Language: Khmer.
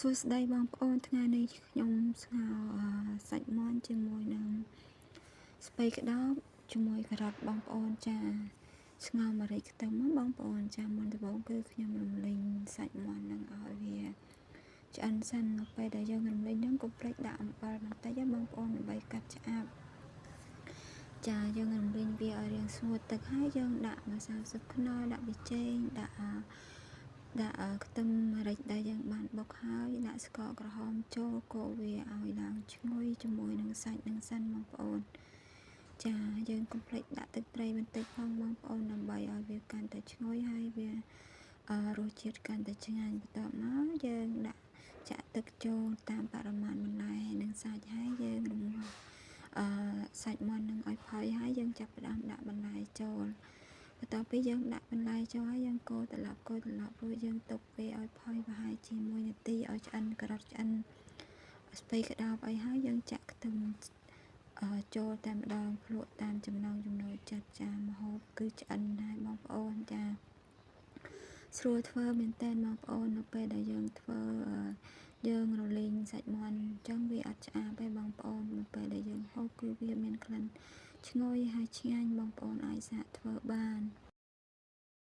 សួស្តីបងប្អូនថ្ងៃនេះខ្ញុំស្ងោរសាច់មាន់ជាមួយនឹងស្ពៃក្តោបជាមួយការ៉ុតបងប្អូនចាស្ងោរម្រេចខ្ទឹមបងប្អូនចាមុនដំបូងគឺខ្ញុំរំលីងសាច់មាន់នឹងឲ្យវាឆ្អិនសិននៅពេលដែលយើងរំលីងហ្នឹងកុំភ្លេចដាក់អំបិលបន្តិចបងប្អូនដើម្បីកាត់ឆ្អាបចាយើងរំលីងវាឲ្យរាងស្ងួតទឹកហើយយើងដាក់ម្សៅស៊ុបខ្នុរដាក់ប៊ីចេងដាក់ខ្ទឹមម្រេចដែលយើងបានបុកហើយដាក់ស្ករក្រហមចូលកូរវាឲ្យឡើងឈ្ងុយជាមួយនឹងសាច់នឹងសិនបងប្អូនចាយើងកុំភ្លេចដាក់ទឹកត្រីបន្តិចផងបងប្អូនដើម្បីឲ្យវាកាន់តែឈ្ងុយហើយវារសជាតិកាន់តែឆ្ងាញ់បន្ទាប់មកយើងដាក់ចាក់ទឹកចូលតាមបរិមាណបន្លែនិងសាច់ហើយយើងរំងាស់សាច់មាន់នឹងឲ្យផុយហើយយើងចាប់ផ្ដើមដាក់បន្លែចូលបន្ទាប់ពីយើងដាក់បន្លែចូលហើយយើងកូរត្រឡប់រួចយើងទុកវាឲ្យផុយប្រហែលជា1នាទីឲ្យឆ្អិនការ៉ុតឆ្អិនស្ពៃក្តោបអីហើយយើងចាក់ខ្ទឹមចូលតែម្ដងភ្លក់តាមចំណង់ចំណូលចិត្តចាម្ហូបគឺឆ្អិនហើយបងប្អូនចាស្រួលធ្វើមែនតើបងប្អូននៅពេលដែលយើងធ្វើយើងរលីងសាច់មាន់អញ្ចឹងវាអត់ឆ្អាបទេបងប្អូននៅពេលដែលយើងហូបគឺវាមានក្លិនឈ្ងុយហើយឆ្ងាញ់បងប្អូនអាចសាកធ្វើបាន